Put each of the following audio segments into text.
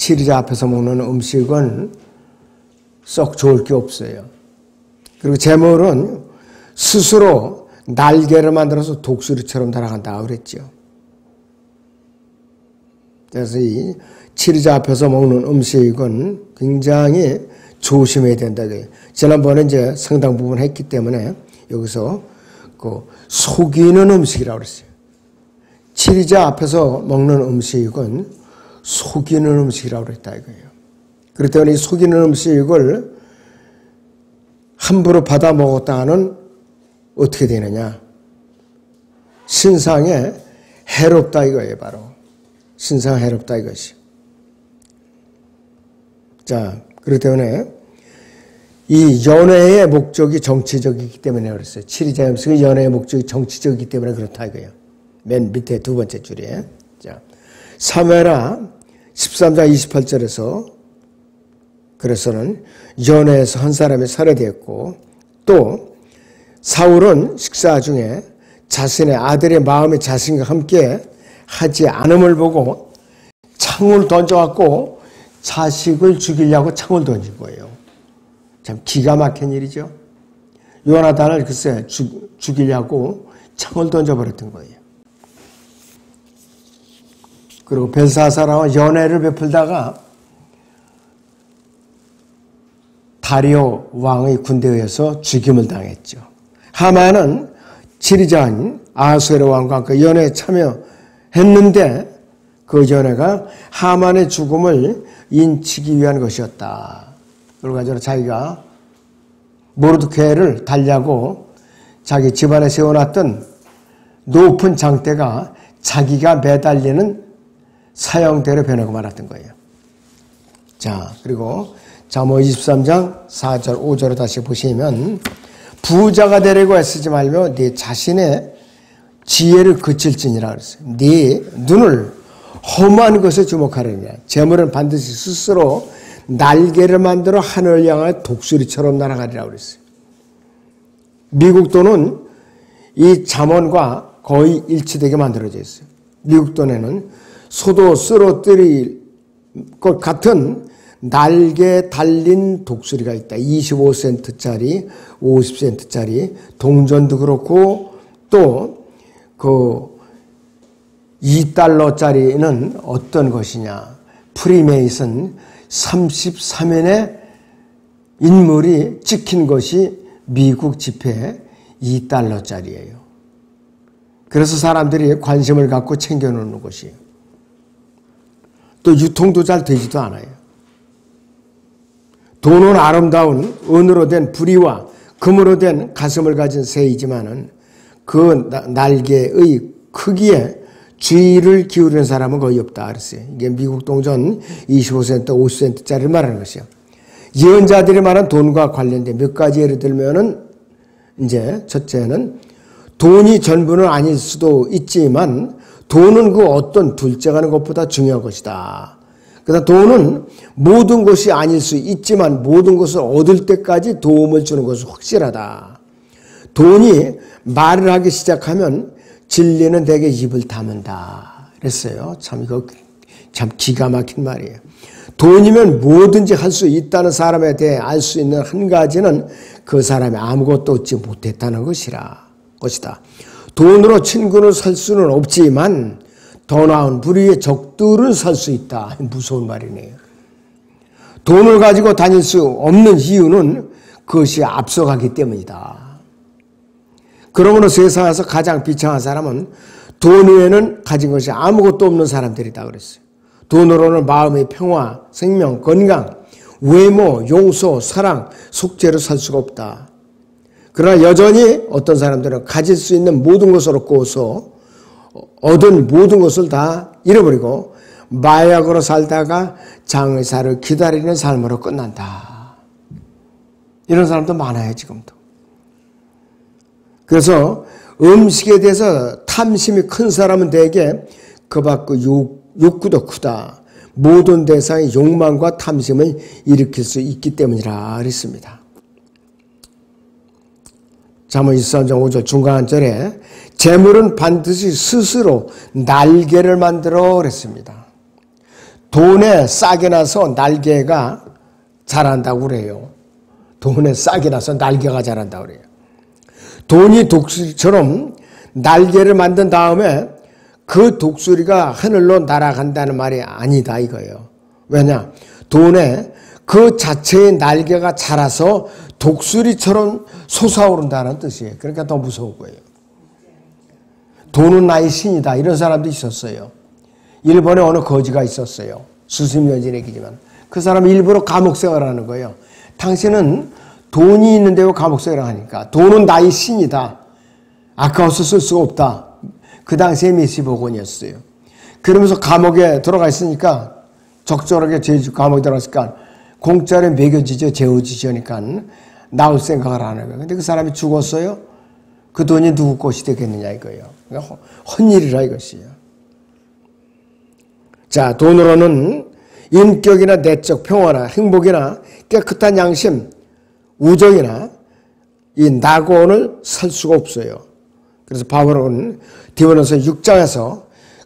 치리자 앞에서 먹는 음식은 썩 좋을 게 없어요. 그리고 제물은 스스로 날개를 만들어서 독수리처럼 날아간다고 그랬죠. 그래서 이 치리자 앞에서 먹는 음식은 굉장히 조심해야 된다. 지난번에 이제 상당 부분 했기 때문에 여기서 그 속이는 음식이라고 그랬어요. 치리자 앞에서 먹는 음식은 속이는 음식이라고 그랬다 이거예요. 그렇기 때문에 이 속이는 음식을 함부로 받아 먹었다가는 어떻게 되느냐? 신상에 해롭다 이거예요, 바로. 신상에 해롭다 이것이. 자, 그렇기 때문에 이 연애의 목적이 정치적이기 때문에 그랬어요. 치리자 음식의 연애의 목적이 정치적이기 때문에 그렇다 이거예요. 맨 밑에 두 번째 줄에. 자, 사무엘하 13장 28절에서 그래서는 연애에서 한 사람이 살해되었고 또 사울은 식사 중에 자신의 아들의 마음이 자신과 함께 하지 않음을 보고 창을 던져갖고 자식을 죽이려고 창을 던진 거예요. 참 기가 막힌 일이죠. 요나단을 글쎄 죽이려고 창을 던져버렸던 거예요. 그리고 벨사사라와 연애를 베풀다가 다리오 왕의 군대에 의해서 죽임을 당했죠. 하만은 치리자인 아하수에르 왕과 함께 연애에 참여했는데 그 연애가 하만의 죽음을 인치기 위한 것이었다. 그걸 가지고 자기가 모르드케를 달라고 자기 집안에 세워놨던 높은 장대가 자기가 매달리는 사형대로 변하고 말았던 거예요. 자, 그리고 잠언 23장 4절 5절을 다시 보시면 부자가 되려고 애쓰지 말며 네 자신의 지혜를 그칠지니라 그랬어요. 네 눈을 험한 것에 주목하려니라. 재물은 반드시 스스로 날개를 만들어 하늘을 향하여 독수리처럼 날아가리라 그랬어요. 미국 돈은 이 잠언과 거의 일치되게 만들어져 있어요. 미국 돈에는 소도 쓰러뜨릴 것 같은 날개 달린 독수리가 있다. 25센트짜리, 50센트짜리, 동전도 그렇고 또 그 2달러짜리는 어떤 것이냐. 프리메이슨 33인의 인물이 찍힌 것이 미국 지폐 2달러짜리예요. 그래서 사람들이 관심을 갖고 챙겨놓는 것이에요. 또 유통도 잘 되지도 않아요. 돈은 아름다운 은으로 된 부리와 금으로 된 가슴을 가진 새이지만은 그 날개의 크기에 주의를 기울이는 사람은 거의 없다 그랬어요. 이게 미국 동전 25센트, 50센트짜리를 말하는 것이요. 예언자들이 말한 돈과 관련된 몇 가지 예를 들면은 이제 첫째는 돈이 전부는 아닐 수도 있지만 돈은 그 어떤 둘째가 하는 것보다 중요한 것이다. 그다음 돈은 모든 것이 아닐 수 있지만 모든 것을 얻을 때까지 도움을 주는 것은 확실하다. 돈이 말을 하기 시작하면 진리는 대개 입을 다문다. 그랬어요. 참 이거 참 기가 막힌 말이에요. 돈이면 뭐든지 할 수 있다는 사람에 대해 알 수 있는 한 가지는 그 사람이 아무것도 얻지 못했다는 것이다. 돈으로 친구를 살 수는 없지만 더 나은 불의의 적들은 살 수 있다. 무서운 말이네요. 돈을 가지고 다닐 수 없는 이유는 그것이 앞서가기 때문이다. 그러므로 세상에서 가장 비참한 사람은 돈 외에는 가진 것이 아무것도 없는 사람들이다 그랬어요. 돈으로는 마음의 평화, 생명, 건강, 외모, 용서, 사랑, 속죄로 살 수가 없다. 그러나 여전히 어떤 사람들은 가질 수 있는 모든 것을 얻고서 얻은 모든 것을 다 잃어버리고 마약으로 살다가 장의사를 기다리는 삶으로 끝난다. 이런 사람도 많아요, 지금도. 그래서 음식에 대해서 탐심이 큰 사람은 대개 그 밖의 욕구도 크다. 모든 대상의 욕망과 탐심을 일으킬 수 있기 때문이라 그랬습니다. 잠언 23장 5절 중간 절에 재물은 반드시 스스로 날개를 만들어 그랬습니다. 돈에 싹이 나서 날개가 자란다고 그래요. 돈에 싹이 나서 날개가 자란다고 그래요. 돈이 독수리처럼 날개를 만든 다음에 그 독수리가 하늘로 날아간다는 말이 아니다 이거예요. 왜냐? 돈에 그 자체의 날개가 자라서 독수리처럼 솟아오른다는 뜻이에요. 그러니까 더 무서운 거예요. 돈은 나의 신이다. 이런 사람도 있었어요. 일본에 어느 거지가 있었어요. 수십 년 전 얘기지만. 그 사람이 일부러 감옥 생활하는 거예요. 당신은 돈이 있는데 왜 감옥 생활을 하니까. 돈은 나의 신이다. 아까워서 쓸 수가 없다. 그 당시에 미시복원이었어요. 그러면서 감옥에 들어가 있으니까 적절하게 감옥에 들어갔으니까 공짜로 먹여지죠. 재워지니까 나올 생각을 하는 거예요. 근데 그 사람이 죽었어요. 그 돈이 누구 것이 되겠느냐 이거예요. 그러니까 헛일이라 이것이에요. 자, 돈으로는 인격이나 내적 평화나 행복이나 깨끗한 양심, 우정이나 이 낙원을 살 수가 없어요. 그래서 바울은 디모데전서 6장에서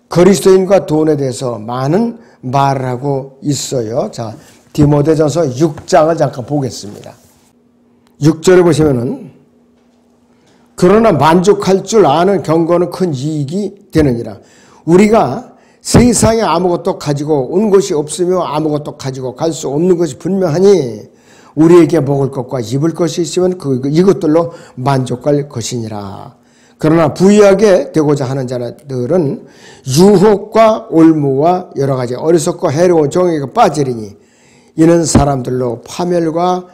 그리스도인과 돈에 대해서 많은 말을 하고 있어요. 자, 디모데전서 6장을 잠깐 보겠습니다. 6절에 보시면은 그러나 만족할 줄 아는 경건은 큰 이익이 되느니라. 우리가 세상에 아무것도 가지고 온 것이 없으며 아무것도 가지고 갈 수 없는 것이 분명하니 우리에게 먹을 것과 입을 것이 있으면 이것들로 만족할 것이니라. 그러나 부유하게 되고자 하는 자들은 유혹과 올무와 여러 가지 어리석고 해로운 정욕에 빠지리니 이는 사람들로 파멸과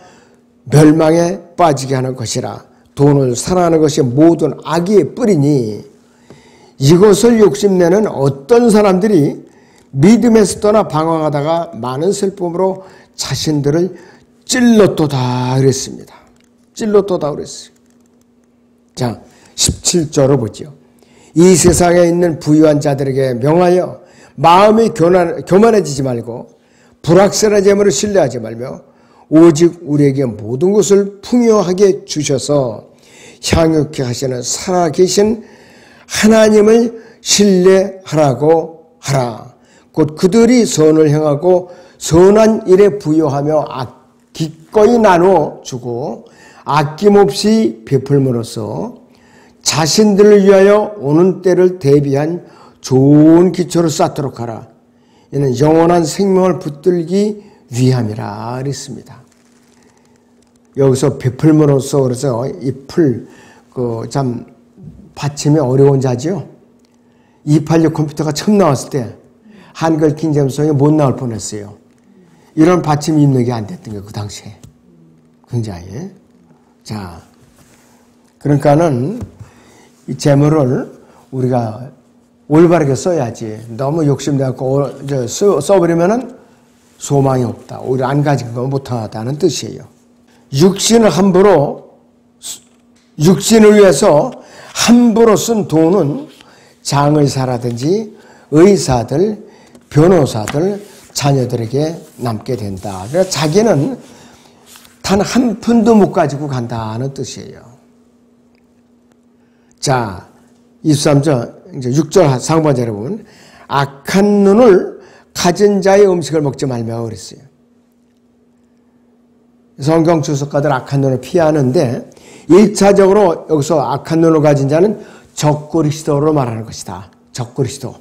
멸망에 빠지게 하는 것이라. 돈을 사랑하는 것이 모든 악의 뿌리니 이것을 욕심내는 어떤 사람들이 믿음에서 떠나 방황하다가 많은 슬픔으로 자신들을 찔렀도다 그랬습니다. 찔렀도다 그랬어요. 자, 17절을 보죠. 이 세상에 있는 부유한 자들에게 명하여 마음이 교만해지지 말고 불확실한 재물을 신뢰하지 말며 오직 우리에게 모든 것을 풍요하게 주셔서 향유케 하시는 살아계신 하나님을 신뢰하라고 하라. 곧 그들이 선을 행하고 선한 일에 부여하며 기꺼이 나누어 주고 아낌없이 베풀므로써 자신들을 위하여 오는 때를 대비한 좋은 기초를 쌓도록 하라. 이는 영원한 생명을 붙들기 위함이라 그랬습니다. 여기서 베풀므로써 그래서 이 풀, 참 받침이 어려운 자죠. 286 컴퓨터가 처음 나왔을 때 한글 킹제임스성이 못 나올 뻔했어요. 이런 받침이 입력이 안 됐던 거예요. 그 당시에. 굉장히. 자, 그러니까는 이 재물을 우리가 올바르게 써야지. 너무 욕심내고 써버리면은 소망이 없다. 오히려 안 가진 거 못하다는 뜻이에요. 육신을 위해서 함부로 쓴 돈은 장의사라든지 의사들, 변호사들, 자녀들에게 남게 된다. 그래서 자기는 단 한 푼도 못 가지고 간다는 뜻이에요. 자, 23절, 이제 6절 상반절에 보면 악한 눈을 가진 자의 음식을 먹지 말며 그랬어요. 성경 주석가들 악한 눈을 피하는데 1차적으로 여기서 악한 눈을 가진 자는 적그리스도로 말하는 것이다. 적그리스도.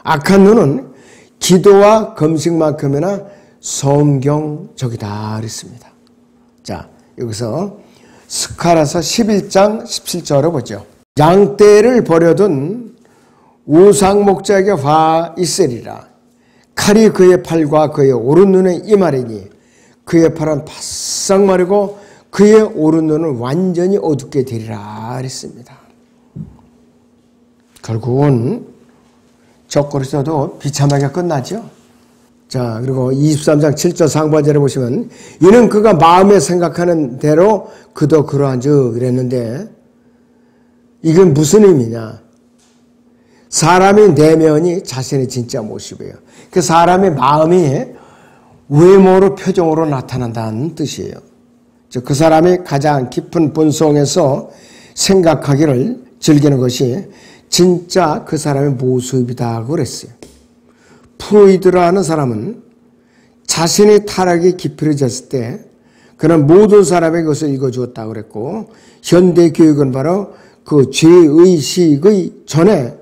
악한 눈은 기도와 금식만큼이나 성경적이다 그랬습니다. 자, 여기서 스가랴서 11장 17절을 보죠. 양떼를 버려둔 우상 목자에게 화 있으리라. 칼이 그의 팔과 그의 오른 눈에 임하리니 그의 팔은 바싹 마르고 그의 오른 눈은 완전히 어둡게 되리라 그랬습니다. 결국은 적그리스도도 비참하게 끝나죠. 자, 그리고 23장 7절 상반절에 보시면 이는 그가 마음에 생각하는 대로 그도 그러한즉 이랬는데 이건 무슨 의미냐? 사람의 내면이 자신의 진짜 모습이에요. 그 사람의 마음이 외모로 표정으로 나타난다는 뜻이에요. 즉 그 사람이 가장 깊은 본성에서 생각하기를 즐기는 것이 진짜 그 사람의 모습이다 그랬어요. 프로이드라는 사람은 자신의 타락이 깊어졌을 때 그는 모든 사람에게 그것을 읽어주었다고 그랬고, 현대 교육은 바로 그 죄의식의 전에,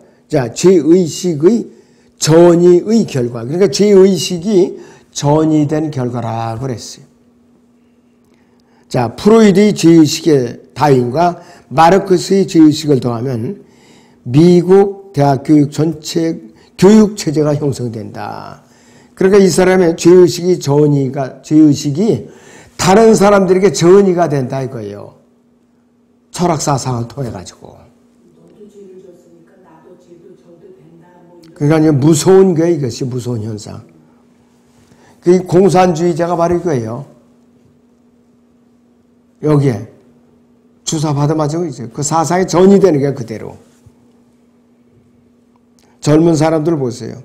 죄의식의 전이의 결과, 그러니까 죄의식이 전이된 결과라고 그랬어요. 자, 프로이드의 죄의식의 다윈과 마르크스의 죄의식을 더하면 미국 대학 교육 전체 교육 체제가 형성된다. 그러니까 이 사람의 죄의식이 다른 사람들에게 전이가 된다 이거예요. 철학 사상을 통해 가지고. 그러니까 무서운 거예요. 이것이 무서운 현상. 그 공산주의자가 바로 이거예요. 여기에 주사받아맞은 거죠. 그 사상이 전이되는 게 그대로. 젊은 사람들 보세요.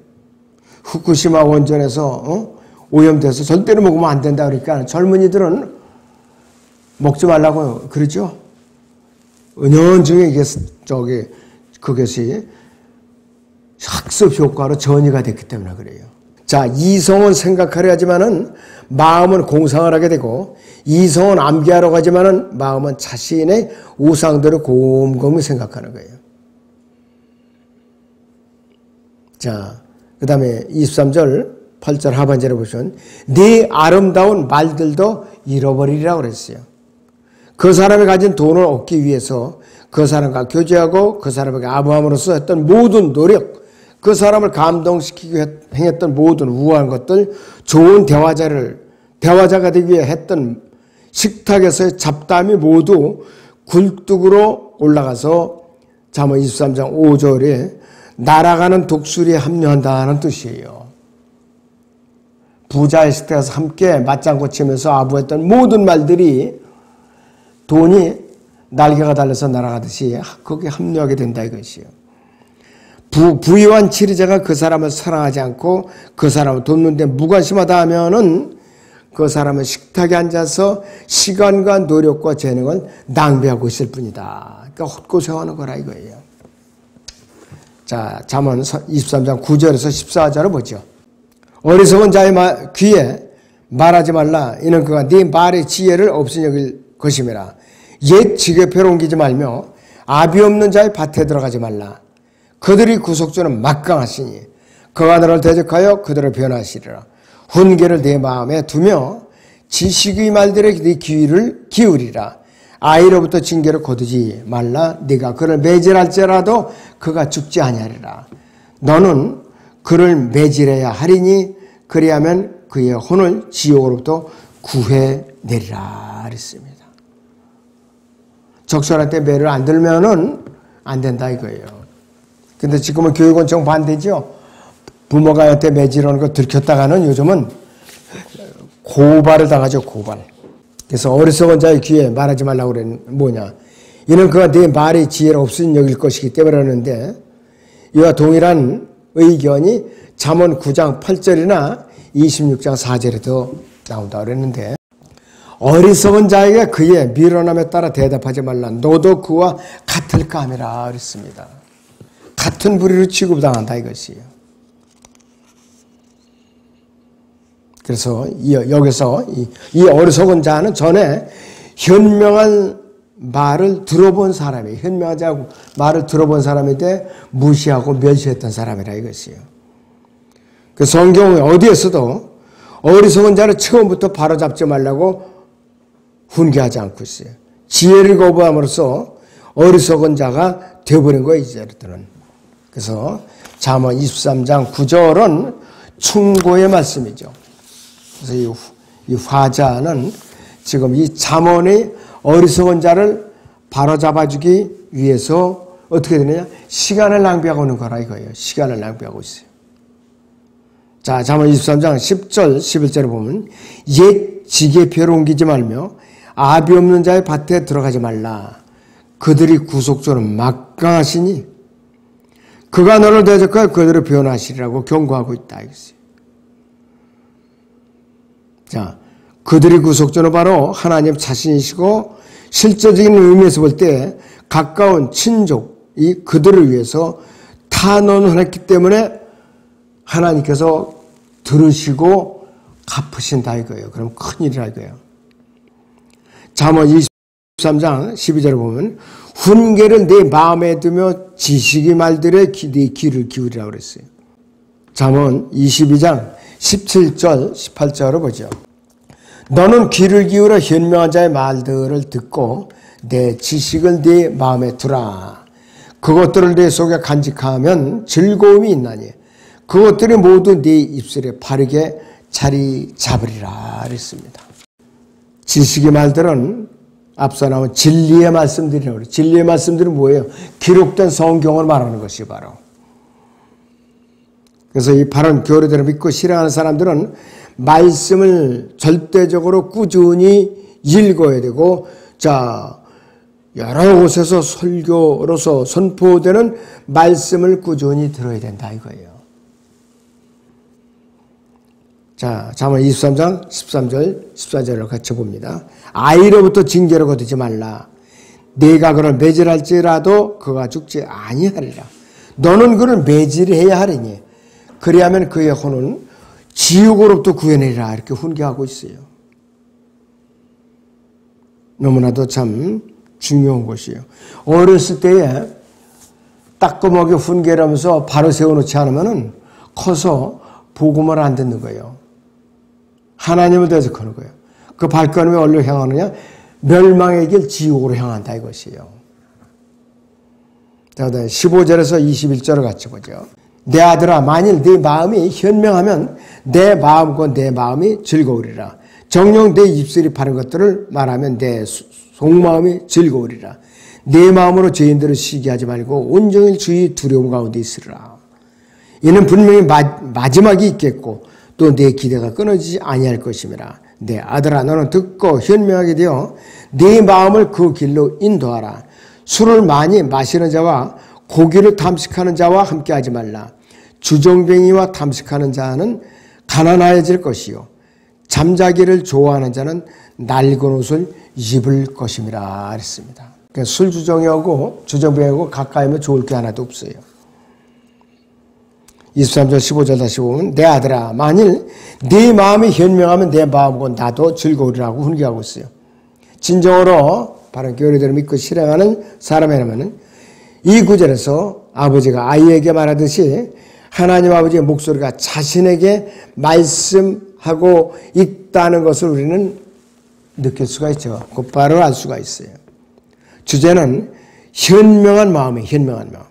후쿠시마 원전에서 오염돼서 절대로 먹으면 안 된다 그러니까 젊은이들은 먹지 말라고 그러죠. 은연중에 이게 그것이 학습 효과로 전이가 됐기 때문에 그래요. 자, 이성은 생각하려 하지만은 마음은 공상을 하게 되고, 이성은 암기하려고 하지만은 마음은 자신의 우상들을 곰곰이 생각하는 거예요. 자, 그 다음에 23절 8절 하반절에 보시면 네 아름다운 말들도 잃어버리리라고 그랬어요. 그 사람이 가진 돈을 얻기 위해서 그 사람과 교제하고 그 사람에게 아부함으로써 했던 모든 노력, 그 사람을 감동시키기 위해 행했던 모든 우아한 것들, 좋은 대화자가 되기 위해 했던 식탁에서의 잡담이 모두 굴뚝으로 올라가서 잠언 23장 5절에 날아가는 독수리에 합류한다는 뜻이에요. 부자의 식탁에서 함께 맞장구 치면서 아부했던 모든 말들이 돈이 날개가 달려서 날아가듯이 거기에 합류하게 된다 이것이에요. 부유한 치리자가 그 사람을 사랑하지 않고 그 사람을 돕는데 무관심하다 하면은 그 사람은 식탁에 앉아서 시간과 노력과 재능을 낭비하고 있을 뿐이다. 그러니까 헛고생하는 거라 이거예요. 자, 잠언 23장 9절에서 14절을 보죠. 어리석은 자의 귀에 말하지 말라. 이는 그가 네 말의 지혜를 없이 여길 것임이라. 옛 지게표로 옮기지 말며 아비 없는 자의 밭에 들어가지 말라. 그들이 구속주는 막강하시니 그가 너를 대적하여 그들을 변화하시리라. 훈계를 내 마음에 두며 지식의 말들에 네 귀를 기울이라. 아이로부터 징계를 거두지 말라. 네가 그를 매질할지라도 그가 죽지 아니하리라. 너는 그를 매질해야 하리니 그리하면 그의 혼을 지옥으로부터 구해내리라 그랬습니다. 적절할 때 매를 안 들면은 안 된다 이거예요. 근데 지금은 교육은 정반대죠. 부모가 여태 매질하는 거 들켰다가는 요즘은 고발을 당하죠, 고발. 그래서 어리석은 자의 귀에 말하지 말라고 그랬는 뭐냐. 이는 그가 네 말의 지혜를 없인 여길 것이기 때문에 그러는데 이와 동일한 의견이 잠언 9장 8절이나 26장 4절에도 나온다고 그랬는데 어리석은 자에게 그의 미련함에 따라 대답하지 말라. 너도 그와 같을까 함이라 그랬습니다. 같은 부리로 취급당한다 이것이에요. 그래서 여기서 이 어리석은 자는 전에 현명한 말을 들어본 사람이에요. 현명한 자고 말을 들어본 사람인데 무시하고 멸시했던 사람이라 이것이에요. 그 성경에 어디에서도 어리석은 자를 처음부터 바로잡지 말라고 훈계하지 않고 있어요. 지혜를 거부함으로써 어리석은 자가 되어버린 거예요, 이제부터는. 그래서 잠언 23장 9절은 충고의 말씀이죠. 그래서 이 화자는 지금 이 잠언의 어리석은 자를 바로잡아주기 위해서 어떻게 되느냐? 시간을 낭비하고 있는 거라 이거예요. 시간을 낭비하고 있어요. 자, 잠언 23장 10절, 11절에 보면 옛 지게표를 옮기지 말며 아비 없는 자의 밭에 들어가지 말라. 그들이 구속주는 막강하시니 그가 너를 대적하여 그들을 변화하시리라고 경고하고 있다. 자, 그들이 구속주는 바로 하나님 자신이시고 실제적인 의미에서 볼 때 가까운 친족이 그들을 위해서 탄원을 했기 때문에 하나님께서 들으시고 갚으신다 이거예요. 그럼 큰일이라 이거예요. 잠언 23장 12절에 보면 훈계를 내 마음에 두며 지식의 말들에 네 귀를 기울이라고 그랬어요. 잠언 22장 17절 18절을 보죠. 너는 귀를 기울여 현명한 자의 말들을 듣고 내 지식을 네 마음에 두라. 그것들을 내 속에 간직하면 즐거움이 있나니 그것들이 모두 네 입술에 바르게 자리 잡으리라 그랬습니다. 지식의 말들은 앞서 나온 진리의 말씀들이라고 그래요. 진리의 말씀들은 뭐예요? 기록된 성경을 말하는 것이 바로. 그래서 이 바른 교리대로 믿고 실행하는 사람들은 말씀을 절대적으로 꾸준히 읽어야 되고, 자, 여러 곳에서 설교로서 선포되는 말씀을 꾸준히 들어야 된다 이거예요. 자, 잠언 23장 13절 14절을 같이 봅니다. 아이로부터 징계를 거두지 말라. 네가 그를 매질할지라도 그가 죽지 아니하리라. 너는 그를 매질해야 하리니 그리하면 그의 혼은 지옥으로부터 구해내리라. 이렇게 훈계하고 있어요. 너무나도 참 중요한 것이에요. 어렸을 때에 따끔하게 훈계를 하면서 바로 세워놓지 않으면 커서 복음을 안 듣는 거예요. 하나님을 대적하는 거예요. 그 발걸음이 어디로 향하느냐? 멸망의 길 지옥으로 향한다 이것이에요. 자, 15절에서 21절을 같이 보죠. 내 아들아, 만일 네 마음이 현명하면 내 마음과 내 마음이 즐거우리라. 정녕 내 입술이 바른 것들을 말하면 내 속마음이 즐거우리라. 내 마음으로 죄인들을 시기하지 말고 온종일 주의 두려움 가운데 있으리라. 이는 분명히 마지막이 있겠고 또 내 기대가 끊어지지 아니할 것임이라. 내 아들아, 너는 듣고 현명하게 되어 네 마음을 그 길로 인도하라. 술을 많이 마시는 자와 고기를 탐식하는 자와 함께하지 말라. 주정뱅이와 탐식하는 자는 가난해질 것이요 잠자기를 좋아하는 자는 낡은 옷을 입을 것임이라 했습니다. 그러니까 술주정이하고 주정뱅이하고 가까이면 좋을 게 하나도 없어요. 23절 15절 다시 보면 내 아들아, 만일 네 마음이 현명하면 내 마음과 나도 즐거우리라고 훈계하고 있어요. 진정으로 바른 교리대로 믿고 실행하는 사람이라면 이 구절에서 아버지가 아이에게 말하듯이 하나님 아버지의 목소리가 자신에게 말씀하고 있다는 것을 우리는 느낄 수가 있죠. 곧바로 알 수가 있어요. 주제는 현명한 마음이에요. 현명한 마음.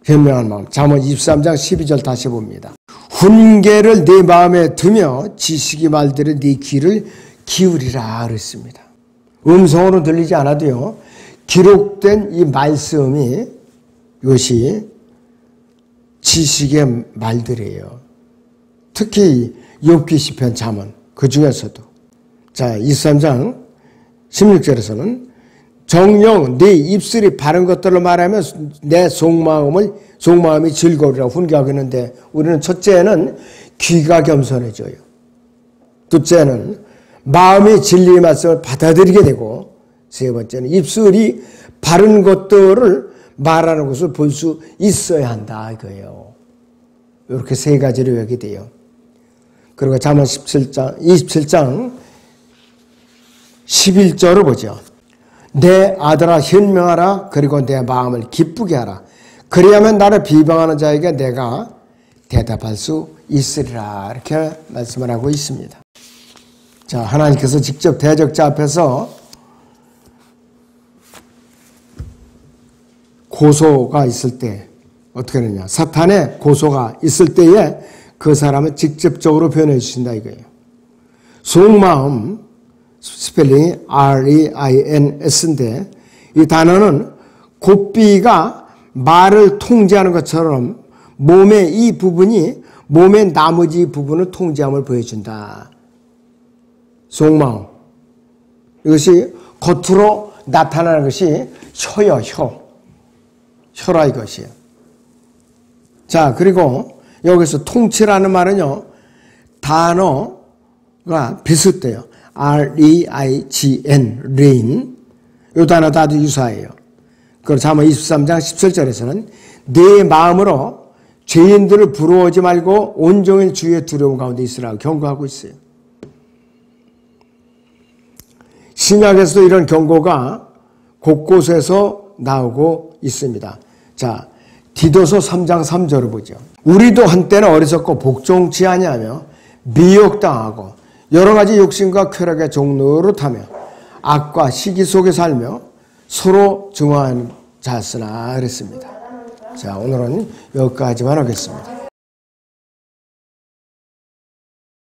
현명한 마음. 잠언 23장 12절 다시 봅니다. 훈계를 네 마음에 두며 지식의 말들을 네 귀를 기울이라 그랬습니다. 음성으로 들리지 않아도요. 기록된 이 말씀이 이것이 지식의 말들이에요. 특히 욥기 시편 잠언 그 중에서도 자 23장 16절에서는 정녕 네 입술이 바른 것들을 말하면 내 속마음이 즐거우리라고 훈계하고 있는데 우리는 첫째는 귀가 겸손해져요. 둘째는 마음이 진리의 말씀을 받아들이게 되고 세 번째는 입술이 바른 것들을 말하는 것을 볼 수 있어야 한다 이거예요. 이렇게 세 가지로 여기 돼요. 그리고 잠언 27장 11절을 보죠. 내 아들아 현명하라. 그리고 내 마음을 기쁘게 하라. 그리하면 나를 비방하는 자에게 내가 대답할 수 있으리라. 이렇게 말씀을 하고 있습니다. 자, 하나님께서 직접 대적자 앞에서 고소가 있을 때 어떻게 하느냐. 사탄의 고소가 있을 때에 그 사람을 직접적으로 변해 주신다 이거예요. 속마음 스펠링이 REINS인데 이 단어는 고삐가 말을 통제하는 것처럼 몸의 이 부분이 몸의 나머지 부분을 통제함을 보여준다. 속마음. 이것이 겉으로 나타나는 것이 혀요, 혀. 혀라 이것이에요. 자, 그리고 여기서 통치라는 말은요, 단어가 비슷해요. R-E-I-G-N, reign. 이 단어도 아주 유사해요. 그리고 잠언 23장 17절에서는 네 마음으로 죄인들을 부러워하지 말고 온종일 주의 두려움 가운데 있으라고 경고하고 있어요. 신약에서도 이런 경고가 곳곳에서 나오고 있습니다. 자, 디도서 3장 3절을 보죠. 우리도 한때는 어리석고 복종치 아니하며 미혹당하고 여러 가지 욕심과 쾌락의 종노릇하며 악과 시기 속에 살며 서로 증오하는 자였으나 그랬습니다. 자, 오늘은 여기까지만 하겠습니다.